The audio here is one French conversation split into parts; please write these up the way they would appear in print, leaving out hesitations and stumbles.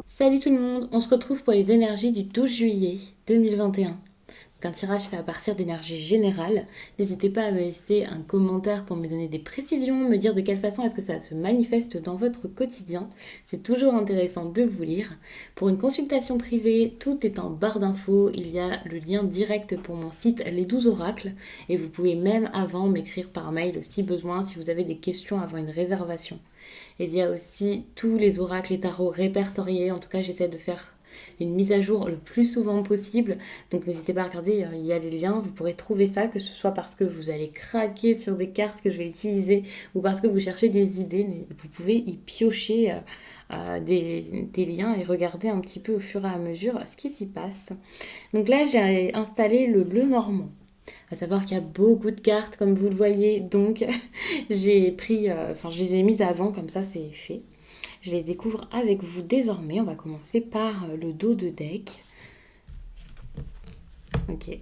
Salut tout le monde, on se retrouve pour les énergies du 12 juillet 2021. Un tirage fait à partir d'énergie générale. N'hésitez pas à me laisser un commentaire pour me donner des précisions, me dire de quelle façon est-ce que ça se manifeste dans votre quotidien. C'est toujours intéressant de vous lire. Pour une consultation privée, tout est en barre d'infos. Il y a le lien direct pour mon site Les 12 Oracles. Et vous pouvez même avant m'écrire par mail si besoin, si vous avez des questions avant une réservation. Il y a aussi tous les oracles et tarots répertoriés. En tout cas, j'essaie de faire une mise à jour le plus souvent possible. Donc n'hésitez pas à regarder, il y a les liens, vous pourrez trouver ça, que ce soit parce que vous allez craquer sur des cartes que je vais utiliser ou parce que vous cherchez des idées, vous pouvez y piocher des liens et regarder un petit peu au fur et à mesure ce qui s'y passe. Donc là, j'ai installé le bleu normand. À savoir qu'il y a beaucoup de cartes, comme vous le voyez, donc j'ai pris, je les ai mises avant, comme ça c'est fait. Je les découvre avec vous désormais. On va commencer par le dos de deck. Ok.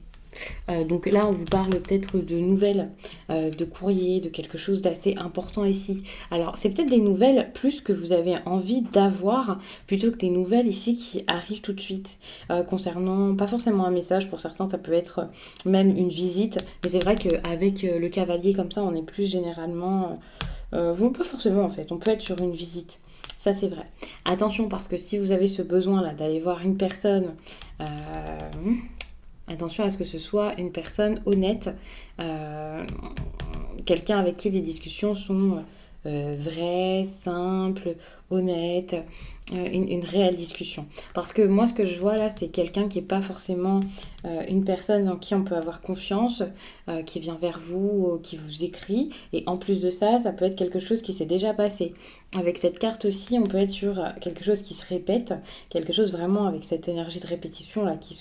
Donc là, on vous parle peut-être de nouvelles, de courrier, de quelque chose d'assez important ici. Alors, c'est peut-être des nouvelles plus que vous avez envie d'avoir, plutôt que des nouvelles ici qui arrivent tout de suite, concernant, pas forcément un message, pour certains ça peut être même une visite, mais c'est vrai qu'avec le cavalier comme ça, on est plus généralement... pas forcément en fait, on peut être sur une visite. Ça c'est vrai. Attention parce que si vous avez ce besoin-là d'aller voir une personne, euh, attention à ce que ce soit une personne honnête, euh, quelqu'un avec qui les discussions sont vraies, simples, honnêtes, une réelle discussion. Parce que moi, ce que je vois là, c'est quelqu'un qui n'est pas forcément une personne en qui on peut avoir confiance, qui vient vers vous, qui vous écrit. Et en plus de ça, ça peut être quelque chose qui s'est déjà passé. Avec cette carte aussi, on peut être sur quelque chose qui se répète, quelque chose vraiment avec cette énergie de répétition là qui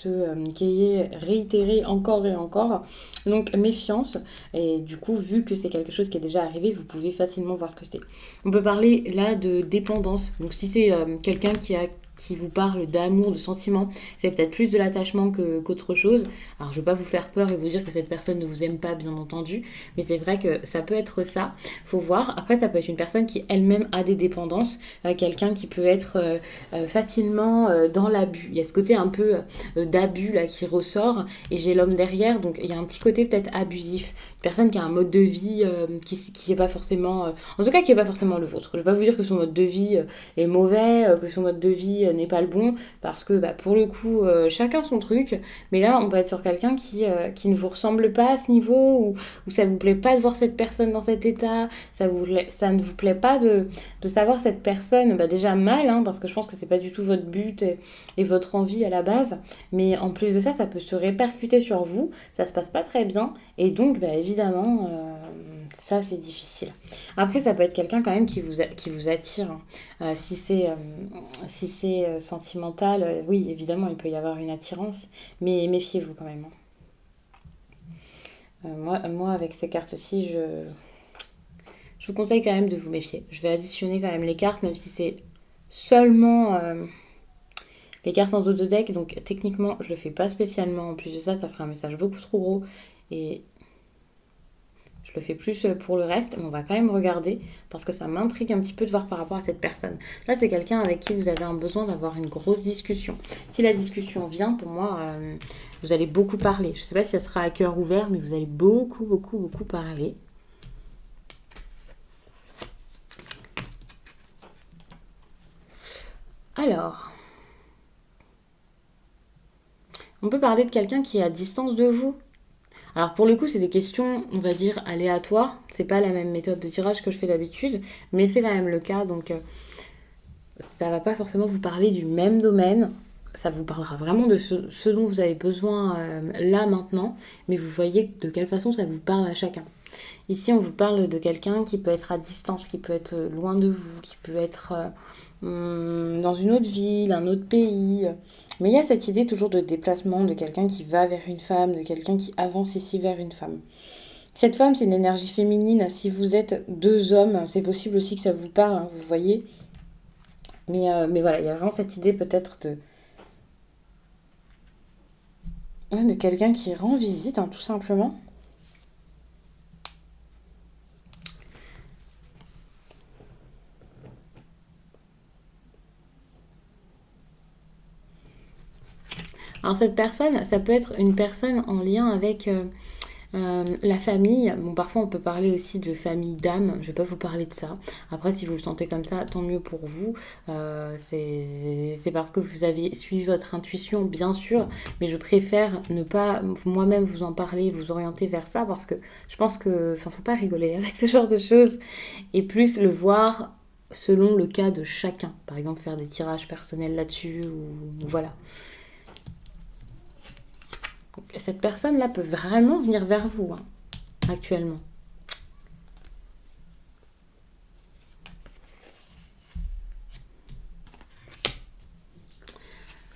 est réitérée encore et encore. Donc méfiance. Et du coup, vu que c'est quelque chose qui est déjà arrivé, vous pouvez facilement voir ce que c'est. On peut parler là de dépendance. Donc si c'est quelqu'un qui vous parle d'amour, de sentiments, c'est peut-être plus de l'attachement qu'autre chose. Alors je ne vais pas vous faire peur et vous dire que cette personne ne vous aime pas, bien entendu, mais c'est vrai que ça peut être ça. Faut voir. Après, ça peut être une personne qui elle-même a des dépendances, quelqu'un qui peut être facilement dans l'abus. Il y a ce côté un peu d'abus là qui ressort, et j'ai l'homme derrière, donc il y a un petit côté peut-être abusif. Une personne qui a un mode de vie qui est pas forcément, en tout cas qui est pas forcément le vôtre. Je vais pas vous dire que son mode de vie est mauvais, que son mode de vie n'est pas le bon, parce que pour le coup, chacun son truc. Mais là, on peut être sur quelqu'un qui ne vous ressemble pas à ce niveau, ou ça vous plaît pas de voir cette personne dans cet état, ça ne vous plaît pas de savoir cette personne, déjà mal, hein, parce que je pense que c'est pas du tout votre but et votre envie à la base. Mais en plus de ça, ça peut se répercuter sur vous, ça se passe pas très bien, et donc évidemment, ça c'est difficile. Après, ça peut être quelqu'un quand même qui vous attire, hein. Si c'est sentimental, oui, évidemment, il peut y avoir une attirance, mais méfiez-vous quand même, hein. Moi, avec ces cartes-ci, je vous conseille quand même de vous méfier. Je vais additionner quand même les cartes, même si c'est seulement les cartes en dos de deck. Donc techniquement, je le fais pas spécialement. En plus de ça, ça ferait un message beaucoup trop gros. Et je le fais plus pour le reste, mais on va quand même regarder parce que ça m'intrigue un petit peu de voir par rapport à cette personne. Là, c'est quelqu'un avec qui vous avez un besoin d'avoir une grosse discussion. Si la discussion vient, pour moi, vous allez beaucoup parler. Je ne sais pas si ça sera à cœur ouvert, mais vous allez beaucoup, beaucoup, beaucoup parler. Alors, on peut parler de quelqu'un qui est à distance de vous. Alors pour le coup, c'est des questions, on va dire, aléatoires. C'est pas la même méthode de tirage que je fais d'habitude, mais c'est quand même le cas. Donc ça va pas forcément vous parler du même domaine. Ça vous parlera vraiment de ce dont vous avez besoin là maintenant, mais vous voyez de quelle façon ça vous parle à chacun. Ici, on vous parle de quelqu'un qui peut être à distance, qui peut être loin de vous, qui peut être dans une autre ville, un autre pays. Mais il y a cette idée toujours de déplacement, de quelqu'un qui va vers une femme, de quelqu'un qui avance ici vers une femme. Cette femme, c'est une énergie féminine. Si vous êtes deux hommes, c'est possible aussi que ça vous parle, hein, vous voyez. Mais voilà, il y a vraiment cette idée peut-être de quelqu'un qui rend visite, hein, tout simplement. Alors cette personne, ça peut être une personne en lien avec la famille. Bon, parfois on peut parler aussi de famille d'âme, je vais pas vous parler de ça. Après, si vous le sentez comme ça, tant mieux pour vous. C'est parce que vous avez suivi votre intuition, bien sûr, mais je préfère ne pas moi-même vous en parler, vous orienter vers ça, parce que je pense que, enfin, faut pas rigoler avec ce genre de choses, et plus le voir selon le cas de chacun. Par exemple, faire des tirages personnels là-dessus, ou voilà. Donc, cette personne-là peut vraiment venir vers vous, hein, actuellement.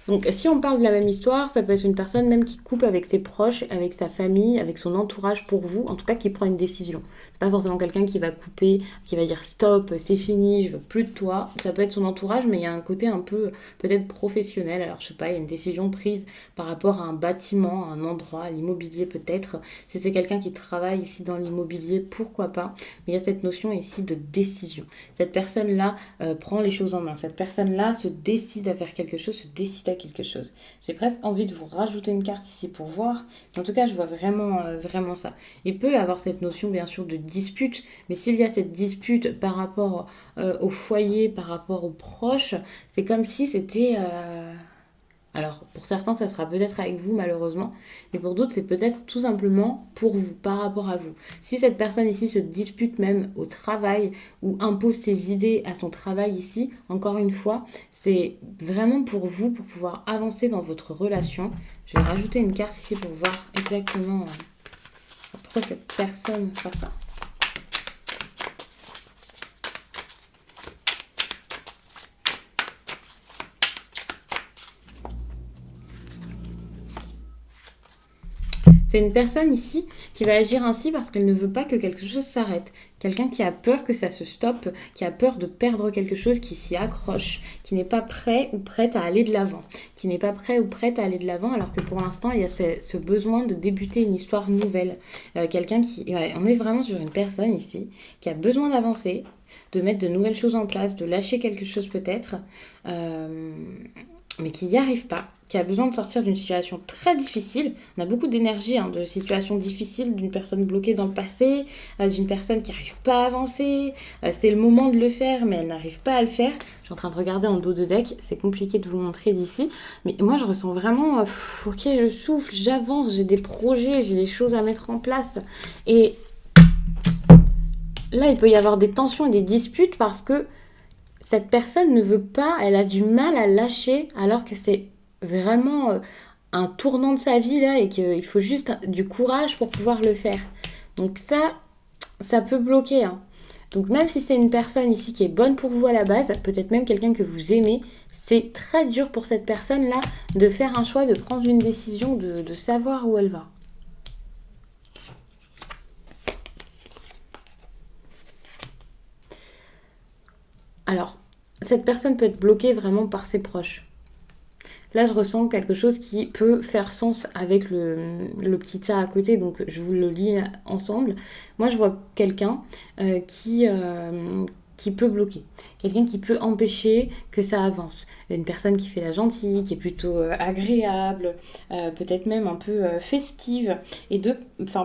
Donc, si on parle de la même histoire, ça peut être une personne même qui coupe avec ses proches, avec sa famille, avec son entourage pour vous, en tout cas qui prend une décision. C'est pas forcément quelqu'un qui va couper, qui va dire stop, c'est fini, je veux plus de toi. Ça peut être son entourage, mais il y a un côté un peu peut-être professionnel. Alors, je sais pas, il y a une décision prise par rapport à un bâtiment, à un endroit, à l'immobilier peut-être. Si c'est quelqu'un qui travaille ici dans l'immobilier, pourquoi pas. Mais il y a cette notion ici de décision. Cette personne-là prend les choses en main. Cette personne-là se décide à faire quelque chose, se décide à quelque chose. J'ai presque envie de vous rajouter une carte ici pour voir. Mais en tout cas, je vois vraiment, vraiment ça. Il peut y avoir cette notion, bien sûr, de dispute. Mais s'il y a cette dispute par rapport au foyer, par rapport aux proches, c'est comme si c'était... alors, pour certains, ça sera peut-être avec vous, malheureusement, mais pour d'autres, c'est peut-être tout simplement pour vous, par rapport à vous. Si cette personne ici se dispute même au travail ou impose ses idées à son travail ici, encore une fois, c'est vraiment pour vous, pour pouvoir avancer dans votre relation. Je vais rajouter une carte ici pour voir exactement pourquoi cette personne fera ça. C'est une personne ici qui va agir ainsi parce qu'elle ne veut pas que quelque chose s'arrête. Quelqu'un qui a peur que ça se stoppe, qui a peur de perdre quelque chose, qui s'y accroche, qui n'est pas prêt ou prête à aller de l'avant, qui n'est pas prêt ou prête à aller de l'avant alors que pour l'instant il y a ce besoin de débuter une histoire nouvelle. Quelqu'un qui... Ouais, on est vraiment sur une personne ici qui a besoin d'avancer, de mettre de nouvelles choses en place, de lâcher quelque chose peut-être. Euh, mais qui n'y arrive pas, qui a besoin de sortir d'une situation très difficile. On a beaucoup d'énergie, hein, de situations difficiles, d'une personne bloquée dans le passé, d'une personne qui n'arrive pas à avancer. C'est le moment de le faire, mais elle n'arrive pas à le faire. Je suis en train de regarder en dos de deck, c'est compliqué de vous montrer d'ici. Mais moi, je ressens vraiment, ok, je souffle, j'avance, j'ai des projets, j'ai des choses à mettre en place. Et là, il peut y avoir des tensions et des disputes parce que cette personne ne veut pas, elle a du mal à lâcher alors que c'est vraiment un tournant de sa vie là et qu'il faut juste du courage pour pouvoir le faire. Donc ça peut bloquer, hein. Donc même si c'est une personne ici qui est bonne pour vous à la base, peut-être même quelqu'un que vous aimez, c'est très dur pour cette personne-là de faire un choix, de prendre une décision, de savoir où elle va. Alors, cette personne peut être bloquée vraiment par ses proches. Là, je ressens quelque chose qui peut faire sens avec le petit tas à côté, donc je vous le lis ensemble. Moi, je vois quelqu'un qui peut bloquer, quelqu'un qui peut empêcher que ça avance. Une personne qui fait la gentille, qui est plutôt agréable, peut-être même un peu festive. Et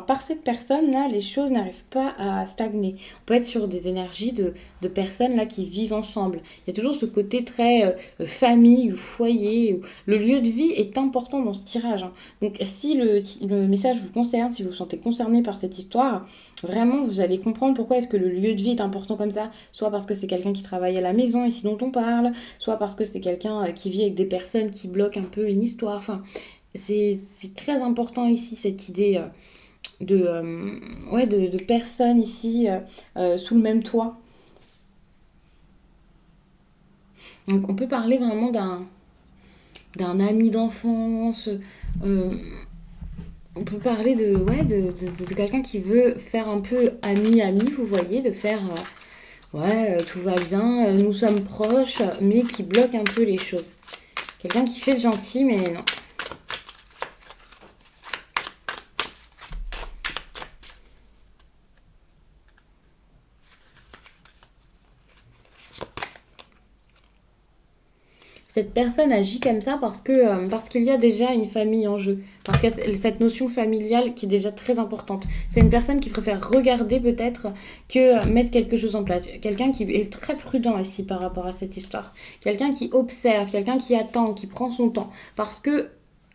par cette personne-là, les choses n'arrivent pas à stagner. On peut être sur des énergies de personnes là qui vivent ensemble. Il y a toujours ce côté très famille ou foyer. Le lieu de vie est important dans ce tirage, hein. Donc si le message vous concerne, si vous vous sentez concerné par cette histoire, vraiment vous allez comprendre pourquoi est-ce que le lieu de vie est important comme ça. Soit parce que c'est quelqu'un qui travaille à la maison ici dont on parle, soit parce que c'est quelqu'un qui vit avec des personnes qui bloquent un peu une histoire. Enfin, c'est très important ici cette idée de personnes ici sous le même toit. Donc on peut parler vraiment d'un ami d'enfance. euh, on peut parler de quelqu'un qui veut faire un peu ami-ami, vous voyez, de faire tout va bien, nous sommes proches, mais qui bloque un peu les choses. Quelqu'un qui fait le gentil, mais non. cette personne agit comme ça parce qu'il y a déjà une famille en jeu. Parce qu'il y a cette notion familiale qui est déjà très importante. C'est une personne qui préfère regarder peut-être que mettre quelque chose en place. Quelqu'un qui est très prudent ici par rapport à cette histoire. Quelqu'un qui observe, quelqu'un qui attend, qui prend son temps. Parce que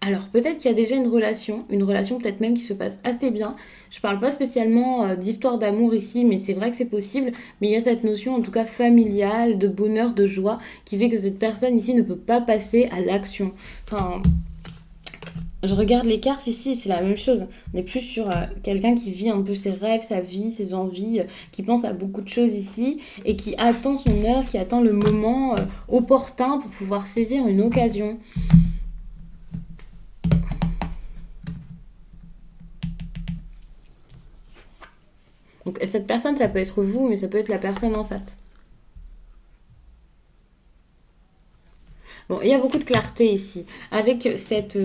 alors, peut-être qu'il y a déjà une relation peut-être même qui se passe assez bien. Je parle pas spécialement d'histoire d'amour ici, mais c'est vrai que c'est possible. Mais il y a cette notion, en tout cas familiale, de bonheur, de joie, qui fait que cette personne ici ne peut pas passer à l'action. Enfin, je regarde les cartes ici, c'est la même chose. On est plus sur quelqu'un qui vit un peu ses rêves, sa vie, ses envies, qui pense à beaucoup de choses ici, et qui attend son heure, qui attend le moment opportun pour pouvoir saisir une occasion. Donc cette personne, ça peut être vous, mais ça peut être la personne en face. Bon, il y a beaucoup de clarté ici. Avec cette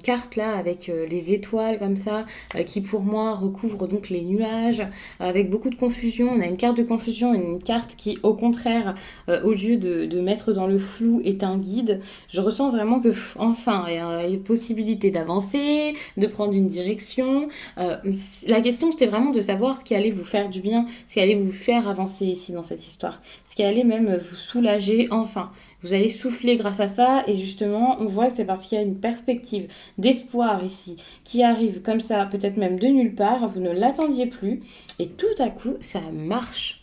carte-là, avec les étoiles comme ça, qui pour moi recouvre donc les nuages, avec beaucoup de confusion. On a une carte de confusion et une carte qui, au contraire, au lieu de mettre dans le flou, est un guide. Je ressens vraiment que, enfin, il y a une possibilité d'avancer, de prendre une direction. La question, c'était vraiment de savoir ce qui allait vous faire du bien, ce qui allait vous faire avancer ici dans cette histoire, ce qui allait même vous soulager, enfin. Vous allez souffler grâce à ça et justement, on voit que c'est parce qu'il y a une perspective d'espoir ici qui arrive comme ça, peut-être même de nulle part, vous ne l'attendiez plus et tout à coup, ça marche.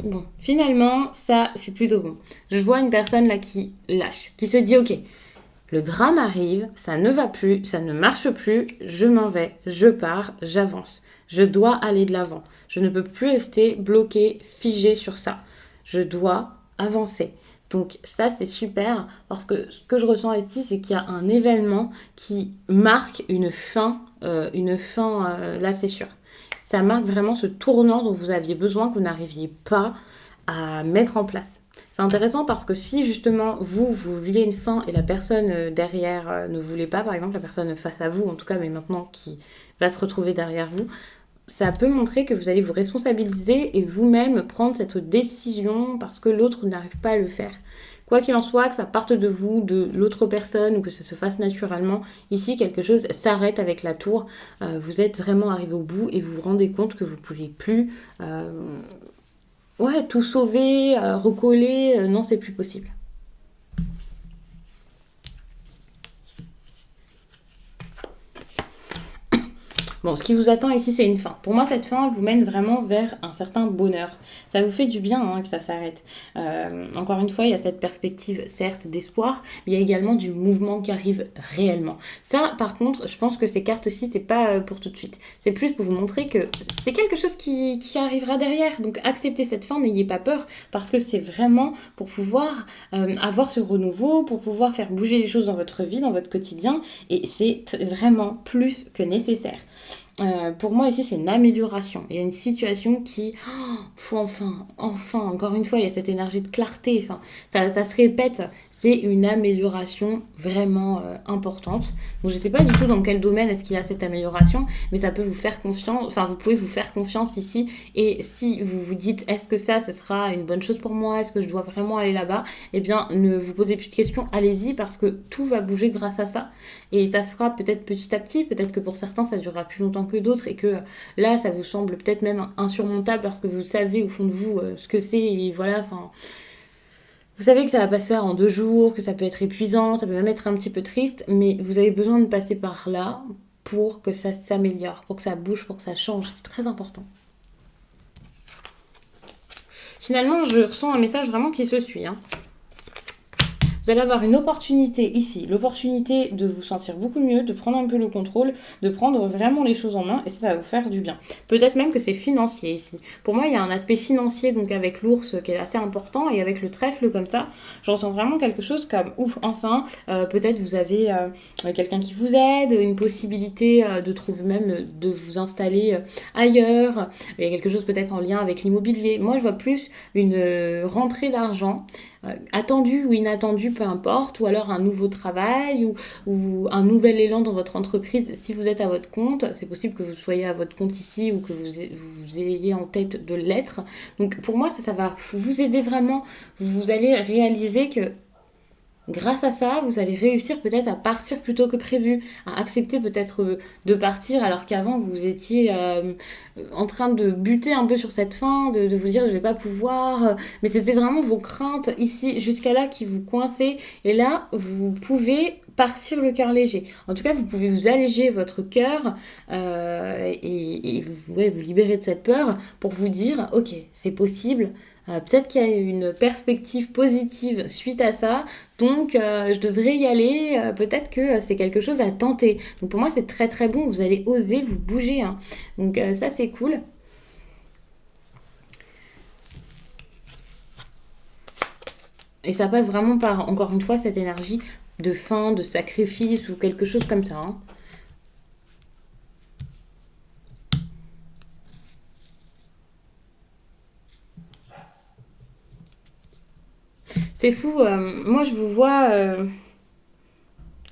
Bon, finalement, ça, c'est plutôt bon. Je vois une personne là qui lâche, qui se dit, ok, le drame arrive, ça ne va plus, ça ne marche plus, je m'en vais, je pars, j'avance. Je dois aller de l'avant. Je ne peux plus rester bloqué, figé sur ça. Je dois avancer. Donc ça, c'est super parce que ce que je ressens ici, c'est qu'il y a un événement qui marque là c'est sûr. Ça marque vraiment ce tournant dont vous aviez besoin, que vous n'arriviez pas à mettre en place. C'est intéressant parce que si justement vous vouliez une fin et la personne derrière ne voulait pas, par exemple la personne face à vous en tout cas, mais maintenant qui va se retrouver derrière vous, ça peut montrer que vous allez vous responsabiliser et vous-même prendre cette décision parce que l'autre n'arrive pas à le faire. Quoi qu'il en soit, que ça parte de vous, de l'autre personne ou que ça se fasse naturellement, ici quelque chose s'arrête avec la tour. Vous êtes vraiment arrivé au bout et vous vous rendez compte que vous ne pouvez plus tout sauver, recoller. Non, c'est plus possible. Bon, ce qui vous attend ici, c'est une fin. Pour moi, cette fin vous mène vraiment vers un certain bonheur. Ça vous fait du bien que ça s'arrête. Encore une fois, il y a cette perspective, certes, d'espoir, mais il y a également du mouvement qui arrive réellement. Ça, par contre, je pense que ces cartes-ci, c'est pas pour tout de suite. C'est plus pour vous montrer que c'est quelque chose qui arrivera derrière. Donc, acceptez cette fin, n'ayez pas peur, parce que c'est vraiment pour pouvoir avoir ce renouveau, pour pouvoir faire bouger les choses dans votre vie, dans votre quotidien, et c'est vraiment plus que nécessaire. Pour moi ici c'est une amélioration. Il y a une situation qui, enfin, encore une fois il y a cette énergie de clarté. Enfin, ça se répète. C'est une amélioration vraiment importante. Donc je ne sais pas du tout dans quel domaine est-ce qu'il y a cette amélioration, mais ça peut vous faire confiance. Enfin vous pouvez vous faire confiance ici. Et si vous vous dites est-ce que ça ce sera une bonne chose pour moi, est-ce que je dois vraiment aller là-bas, eh bien ne vous posez plus de questions, allez-y parce que tout va bouger grâce à ça. Et ça sera peut-être petit à petit, peut-être que pour certains ça durera plus longtemps que d'autres et que là ça vous semble peut-être même insurmontable parce que vous savez au fond de vous ce que c'est et voilà, enfin vous savez que ça va pas se faire en 2 jours, que ça peut être épuisant, ça peut même être un petit peu triste, mais vous avez besoin de passer par là pour que ça s'améliore, pour que ça bouge, pour que ça change, c'est très important. Finalement je ressens un message vraiment qui se suit, Vous allez avoir une opportunité ici, l'opportunité de vous sentir beaucoup mieux, de prendre un peu le contrôle, de prendre vraiment les choses en main et ça va vous faire du bien. Peut-être même que c'est financier ici. Pour moi, il y a un aspect financier donc avec l'ours qui est assez important et avec le trèfle comme ça, je ressens vraiment quelque chose comme ouf, enfin, peut-être vous avez quelqu'un qui vous aide, une possibilité de trouver même de vous installer ailleurs, il y a quelque chose peut-être en lien avec l'immobilier. Moi, je vois plus une rentrée d'argent, attendue ou inattendue, peu importe, ou alors un nouveau travail ou un nouvel élan dans votre entreprise. Si vous êtes à votre compte, c'est possible que vous soyez à votre compte ici ou que vous ayez en tête de l'être. Donc pour moi, ça va vous aider vraiment. Vous allez réaliser que grâce à ça, vous allez réussir peut-être à partir plus tôt que prévu, à accepter peut-être de partir alors qu'avant vous étiez en train de buter un peu sur cette fin, de vous dire je vais pas pouvoir, mais c'était vraiment vos craintes ici jusqu'à là qui vous coinçaient et là vous pouvez partir le cœur léger. En tout cas, vous pouvez vous alléger votre cœur et vous, ouais, vous libérer de cette peur pour vous dire ok, c'est possible. Peut-être qu'il y a une perspective positive suite à ça, donc je devrais y aller, peut-être que c'est quelque chose à tenter. Donc pour moi c'est très très bon, vous allez oser vous bouger, hein. Donc ça c'est cool. Et ça passe vraiment par, encore une fois, cette énergie de fin, de sacrifice ou quelque chose comme ça, hein. C'est fou, moi je vous vois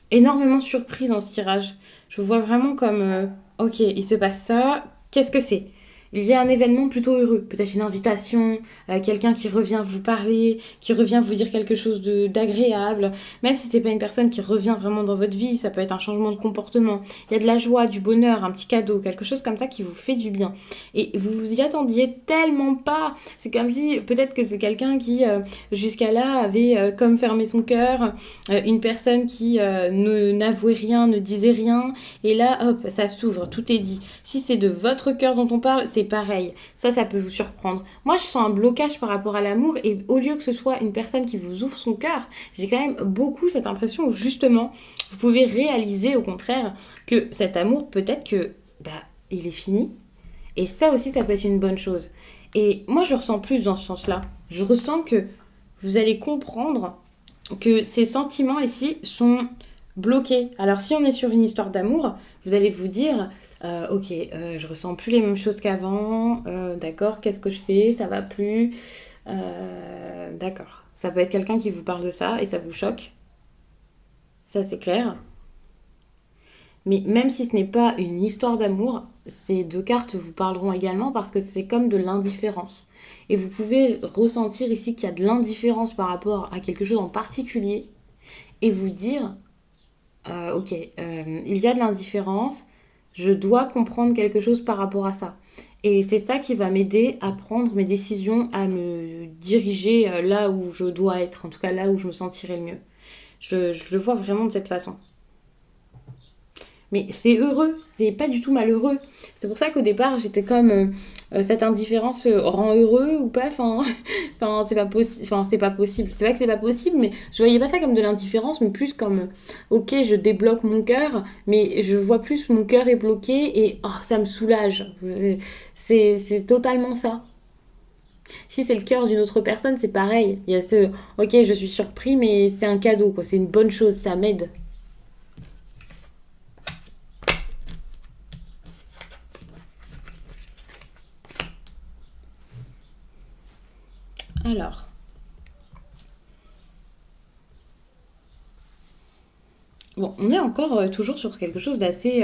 énormément surpris dans ce tirage. Je vous vois vraiment comme, ok, il se passe ça, qu'est-ce que c'est? Il y a un événement plutôt heureux, peut-être une invitation, quelqu'un qui revient vous parler, qui revient vous dire quelque chose d'agréable, même si c'est pas une personne qui revient vraiment dans votre vie, ça peut être un changement de comportement. Il y a de la joie, du bonheur, un petit cadeau, quelque chose comme ça qui vous fait du bien. Et vous vous y attendiez tellement pas. C'est comme si peut-être que c'est quelqu'un qui jusqu'à là avait comme fermé son cœur, une personne qui n'avouait rien, ne disait rien, et là hop, ça s'ouvre, tout est dit. Si c'est de votre cœur dont on parle, c'est pareil. Ça peut vous surprendre. Moi, je sens un blocage par rapport à l'amour et au lieu que ce soit une personne qui vous ouvre son cœur, j'ai quand même beaucoup cette impression où justement, vous pouvez réaliser au contraire que cet amour, peut-être que il est fini. Et ça aussi, ça peut être une bonne chose. Et moi, je le ressens plus dans ce sens-là. Je ressens que vous allez comprendre que ces sentiments ici sont bloqués. Alors si on est sur une histoire d'amour, vous allez vous dire, ok, je ressens plus les mêmes choses qu'avant, d'accord, qu'est-ce que je fais, ça va plus, d'accord. Ça peut être quelqu'un qui vous parle de ça et ça vous choque, ça c'est clair. Mais même si ce n'est pas une histoire d'amour, ces deux cartes vous parleront également parce que c'est comme de l'indifférence. Et vous pouvez ressentir ici qu'il y a de l'indifférence par rapport à quelque chose en particulier et vous dire, ok, il y a de l'indifférence, je dois comprendre quelque chose par rapport à ça. Et c'est ça qui va m'aider à prendre mes décisions, à me diriger là où je dois être, en tout cas là où je me sentirai le mieux. Je le vois vraiment de cette façon. Mais c'est heureux, c'est pas du tout malheureux. C'est pour ça qu'au départ, j'étais comme cette indifférence rend heureux ou pas. Enfin, enfin c'est pas possible. Enfin, c'est pas possible. C'est vrai que c'est pas possible, mais je voyais pas ça comme de l'indifférence, mais plus comme ok, je débloque mon cœur, mais je vois plus mon cœur est bloqué et oh, ça me soulage. C'est totalement ça. Si c'est le cœur d'une autre personne, c'est pareil. Il y a ce ok, je suis surpris, mais c'est un cadeau, quoi. C'est une bonne chose, ça m'aide. Alors. Bon, on est encore toujours sur quelque chose d'assez...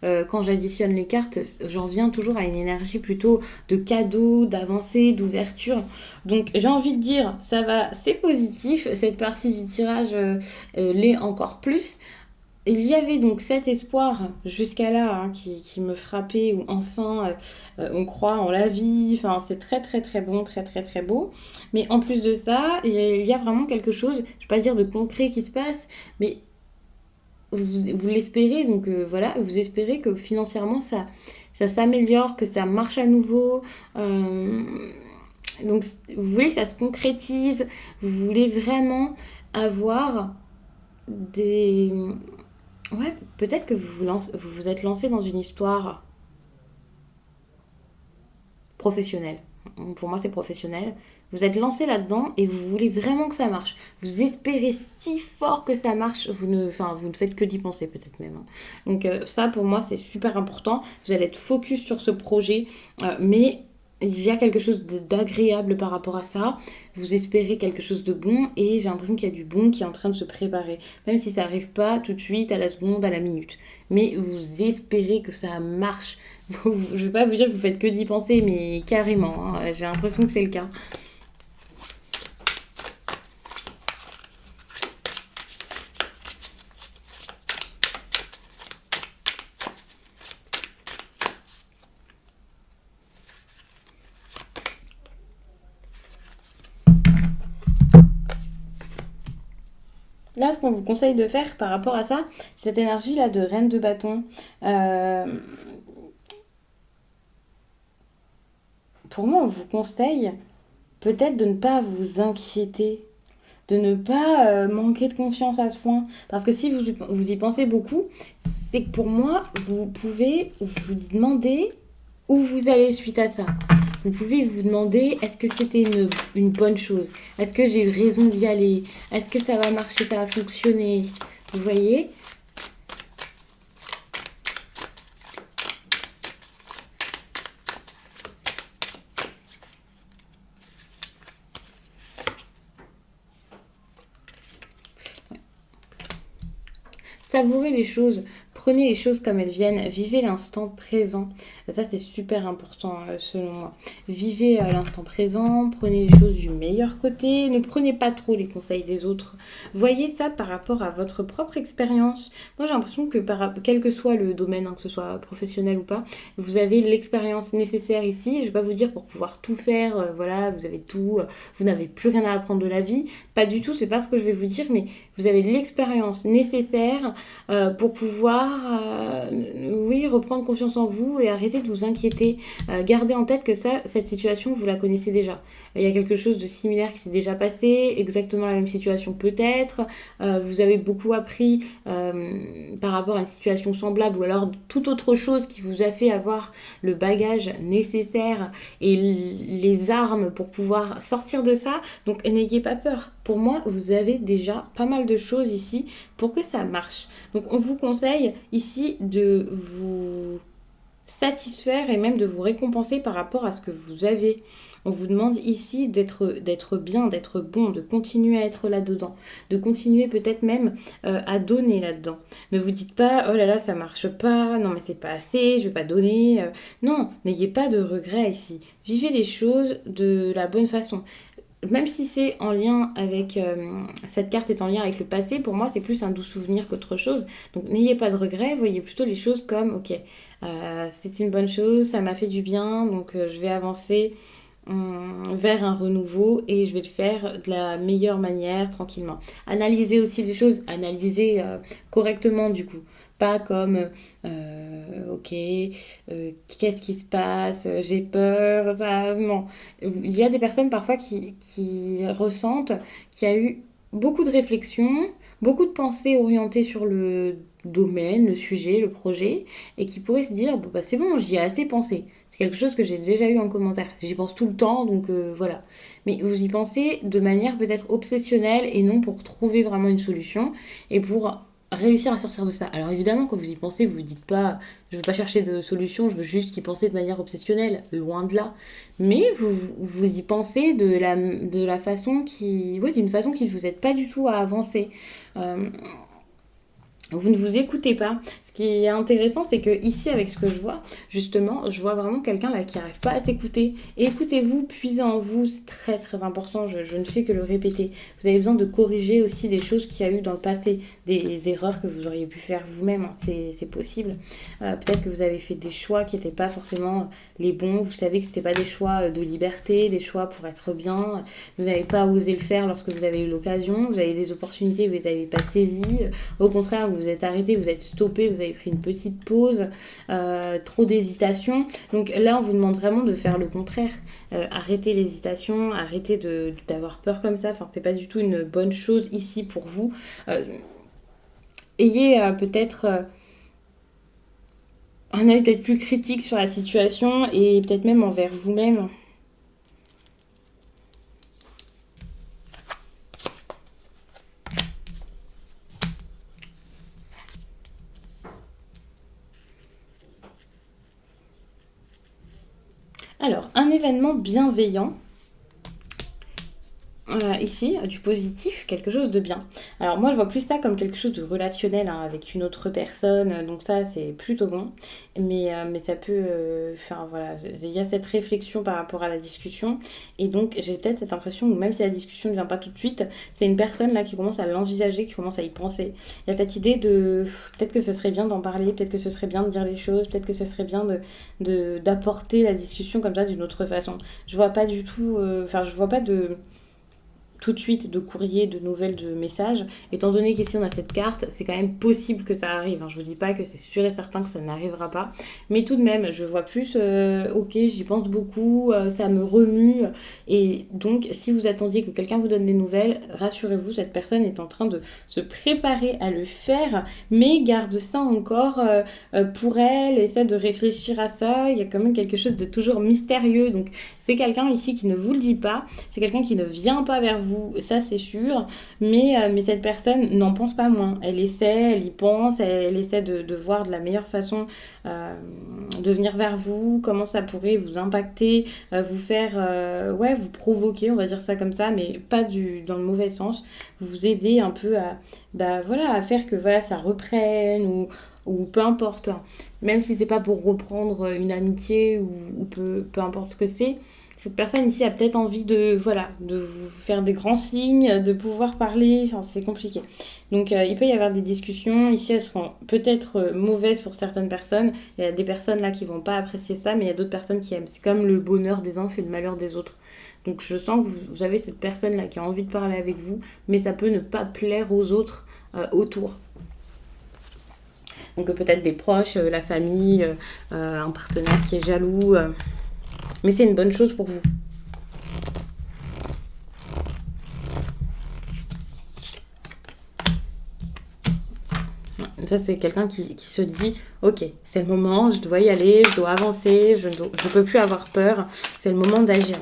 quand j'additionne les cartes, j'en viens toujours à une énergie plutôt de cadeau, d'avancée, d'ouverture. Donc j'ai envie de dire, ça va, c'est positif. Cette partie du tirage l'est encore plus. Il y avait donc cet espoir jusqu'à là hein, qui me frappait, où enfin on croit en la vie, enfin c'est très très très bon, très très très beau. Mais en plus de ça, il y a vraiment quelque chose, je ne vais pas dire de concret qui se passe, mais vous l'espérez, donc voilà, vous espérez que financièrement ça s'améliore, que ça marche à nouveau. Donc vous voulez que ça se concrétise, vous voulez vraiment avoir des... Ouais, peut-être que vous vous êtes lancé dans une histoire professionnelle. Pour moi, c'est professionnel. Vous êtes lancé là-dedans et vous voulez vraiment que ça marche. Vous espérez si fort que ça marche, vous ne faites que d'y penser peut-être même, hein. Donc ça, pour moi, c'est super important. Vous allez être focus sur ce projet, mais il y a quelque chose d'agréable par rapport à ça. Vous espérez quelque chose de bon et j'ai l'impression qu'il y a du bon qui est en train de se préparer. Même si ça n'arrive pas tout de suite, à la seconde, à la minute. Mais vous espérez que ça marche. Je ne vais pas vous dire que vous faites que d'y penser, mais carrément, hein. J'ai l'impression que c'est le cas. Là, ce qu'on vous conseille de faire par rapport à ça, cette énergie-là de reine de bâton, euh, pour moi, on vous conseille peut-être de ne pas vous inquiéter, de ne pas manquer de confiance à ce point. Parce que si vous y pensez beaucoup, c'est que pour moi, vous pouvez vous demander où vous allez suite à ça. Vous pouvez vous demander, est-ce que c'était une bonne chose? Est-ce que j'ai eu raison d'y aller? Est-ce que ça va marcher, ça va fonctionner? Vous voyez? Savourez les choses, prenez les choses comme elles viennent, vivez l'instant présent. Ça, c'est super important selon moi. Vivez l'instant présent, prenez les choses du meilleur côté, ne prenez pas trop les conseils des autres. Voyez ça par rapport à votre propre expérience. Moi, j'ai l'impression que quel que soit le domaine, hein, que ce soit professionnel ou pas, vous avez l'expérience nécessaire ici. Je ne vais pas vous dire pour pouvoir tout faire, voilà, vous avez tout, vous n'avez plus rien à apprendre de la vie. Pas du tout, c'est pas ce que je vais vous dire, mais vous avez l'expérience nécessaire pour pouvoir, oui, reprendre confiance en vous et arrêter de vous inquiéter. Gardez en tête que cette situation, vous la connaissez déjà. Il y a quelque chose de similaire qui s'est déjà passé, exactement la même situation peut-être. Vous avez beaucoup appris par rapport à une situation semblable ou alors toute autre chose qui vous a fait avoir le bagage nécessaire et les armes pour pouvoir sortir de ça. Donc n'ayez pas peur. Pour moi, vous avez déjà pas mal de choses ici pour que ça marche. Donc on vous conseille ici de vous satisfaire et même de vous récompenser par rapport à ce que vous avez. On vous demande ici d'être bien, d'être bon, de continuer à être là-dedans, de continuer peut-être même à donner là-dedans. Ne vous dites pas, oh là là, ça marche pas, non mais c'est pas assez, je vais pas donner. Non, n'ayez pas de regrets ici. Vivez les choses de la bonne façon. Même si c'est en lien avec cette carte est en lien avec le passé, pour moi c'est plus un doux souvenir qu'autre chose. Donc n'ayez pas de regrets, voyez plutôt les choses comme ok, c'est une bonne chose, ça m'a fait du bien, donc je vais avancer vers un renouveau et je vais le faire de la meilleure manière, tranquillement. Analysez aussi les choses, analysez correctement du coup. Pas comme, ok, qu'est-ce qui se passe, j'ai peur, ça, non. Il y a des personnes parfois qui ressentent qu'il y a eu beaucoup de réflexions, beaucoup de pensées orientées sur le domaine, le sujet, le projet, et qui pourraient se dire, bon, bah, c'est bon, j'y ai assez pensé. C'est quelque chose que j'ai déjà eu en commentaire. J'y pense tout le temps, donc voilà. Mais vous y pensez de manière peut-être obsessionnelle et non pour trouver vraiment une solution et pour réussir à sortir de ça. Alors évidemment, quand vous y pensez, vous ne dites pas je ne veux pas chercher de solution, je veux juste y penser de manière obsessionnelle, loin de là. Mais vous y pensez de la façon qui, ouais, d'une façon qui ne vous aide pas du tout à avancer. Euh, vous ne vous écoutez pas. Ce qui est intéressant, c'est que ici, avec ce que je vois, justement, je vois vraiment quelqu'un là qui n'arrive pas à s'écouter. Écoutez-vous, puisez en vous, c'est très très important, je ne fais que le répéter. Vous avez besoin de corriger aussi des choses qu'il y a eu dans le passé, des erreurs que vous auriez pu faire vous-même, hein, c'est possible. Peut-être que vous avez fait des choix qui n'étaient pas forcément les bons, vous savez que ce n'étaient pas des choix de liberté, des choix pour être bien, vous n'avez pas osé le faire lorsque vous avez eu l'occasion, vous avez des opportunités que vous n'avez pas saisies, au contraire, vous vous êtes arrêté, vous êtes stoppé, vous avez pris une petite pause, trop d'hésitation. Donc là, on vous demande vraiment de faire le contraire. Arrêtez l'hésitation, arrêtez d'avoir peur comme ça. Enfin, c'est pas du tout une bonne chose ici pour vous. Ayez peut-être un œil peut-être plus critique sur la situation et peut-être même envers vous-même. Alors, un événement bienveillant. Ici, du positif, quelque chose de bien. Alors moi, je vois plus ça comme quelque chose de relationnel hein, avec une autre personne, donc ça, c'est plutôt bon. Mais ça peut... Enfin, voilà, il y a cette réflexion par rapport à la discussion. Et donc, j'ai peut-être cette impression, où même si la discussion ne vient pas tout de suite, c'est une personne là qui commence à l'envisager, qui commence à y penser. Il y a cette idée de... Peut-être que ce serait bien d'en parler, peut-être que ce serait bien de dire les choses, peut-être que ce serait bien d'apporter la discussion comme ça d'une autre façon. Je vois pas du tout... Enfin, je vois pas de tout de suite de courrier, de nouvelles, de messages. Étant donné qu'ici on a cette carte, c'est quand même possible que ça arrive. Hein. Je vous dis pas que c'est sûr et certain que ça n'arrivera pas. Mais tout de même, je vois plus, ok, j'y pense beaucoup, ça me remue. Et donc, si vous attendiez que quelqu'un vous donne des nouvelles, rassurez-vous, cette personne est en train de se préparer à le faire, mais garde ça encore pour elle, essaie de réfléchir à ça. Il y a quand même quelque chose de toujours mystérieux. Donc, c'est quelqu'un ici qui ne vous le dit pas, c'est quelqu'un qui ne vient pas vers vous, ça c'est sûr, mais cette personne n'en pense pas moins. Elle essaie, elle y pense, elle essaie de voir de la meilleure façon de venir vers vous, comment ça pourrait vous impacter, vous faire, ouais, vous provoquer, on va dire ça comme ça, mais pas dans le mauvais sens, vous aider un peu à, bah, voilà, à faire que voilà, ça reprenne ou peu importe, même si c'est pas pour reprendre une amitié ou peu importe ce que c'est, cette personne ici a peut-être envie de, voilà, de vous faire des grands signes, de pouvoir parler, enfin c'est compliqué. Donc il peut y avoir des discussions, ici elles seront peut-être mauvaises pour certaines personnes, il y a des personnes là qui vont pas apprécier ça, mais il y a d'autres personnes qui aiment. C'est comme le bonheur des uns fait le malheur des autres. Donc je sens que vous avez cette personne là qui a envie de parler avec vous, mais ça peut ne pas plaire aux autres autour. Donc peut-être des proches, la famille, un partenaire qui est jaloux. Mais c'est une bonne chose pour vous. Ça, c'est quelqu'un qui se dit, ok, c'est le moment, je dois y aller, je dois avancer, je ne peux plus avoir peur, c'est le moment d'agir.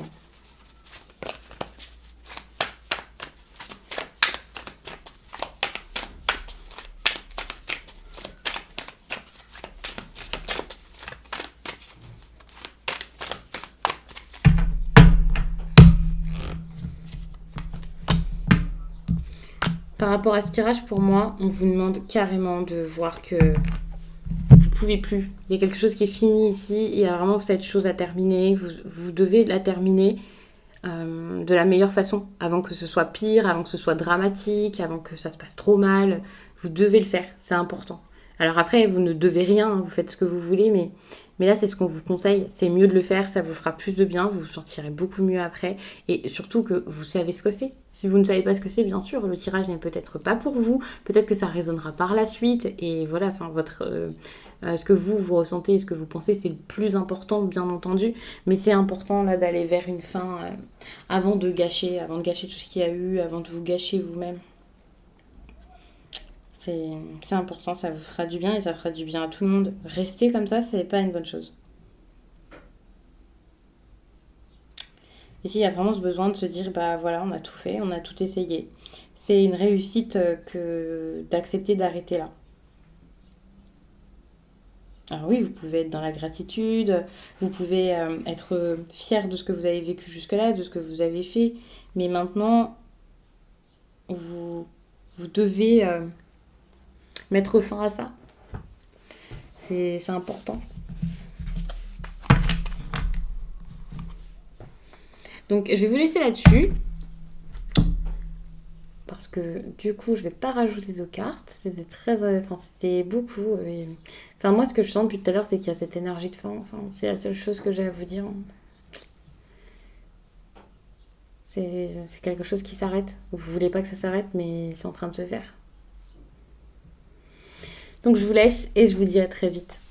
Par rapport à ce tirage, pour moi, on vous demande carrément de voir que vous pouvez plus. Il y a quelque chose qui est fini ici, il y a vraiment cette chose à terminer, vous devez la terminer de la meilleure façon, avant que ce soit pire, avant que ce soit dramatique, avant que ça se passe trop mal. Vous devez le faire, c'est important. Alors après, vous ne devez rien, hein, vous faites ce que vous voulez, mais là, c'est ce qu'on vous conseille. C'est mieux de le faire, ça vous fera plus de bien, vous vous sentirez beaucoup mieux après. Et surtout que vous savez ce que c'est. Si vous ne savez pas ce que c'est, bien sûr, le tirage n'est peut-être pas pour vous. Peut-être que ça résonnera par la suite. Et voilà, enfin, ce que vous ressentez, ce que vous pensez, c'est le plus important, bien entendu. Mais c'est important là d'aller vers une fin avant de gâcher tout ce qu'il y a eu, avant de vous gâcher vous-même. C'est important, ça vous fera du bien et ça fera du bien à tout le monde. Rester comme ça, c'est pas une bonne chose. Ici, il y a vraiment ce besoin de se dire, bah voilà, on a tout fait, on a tout essayé. C'est une réussite que d'accepter d'arrêter là. Alors oui, vous pouvez être dans la gratitude, vous pouvez être fier de ce que vous avez vécu jusque-là, de ce que vous avez fait, mais maintenant, vous, vous devez mettre fin à ça. C'est important. Donc je vais vous laisser là-dessus. Parce que du coup, je vais pas rajouter de cartes. C'était enfin, c'était beaucoup. Enfin, moi, ce que je sens depuis tout à l'heure, c'est qu'il y a cette énergie de fin. Enfin, c'est la seule chose que j'ai à vous dire. C'est quelque chose qui s'arrête. Vous voulez pas que ça s'arrête, mais c'est en train de se faire. Donc je vous laisse et je vous dis à très vite.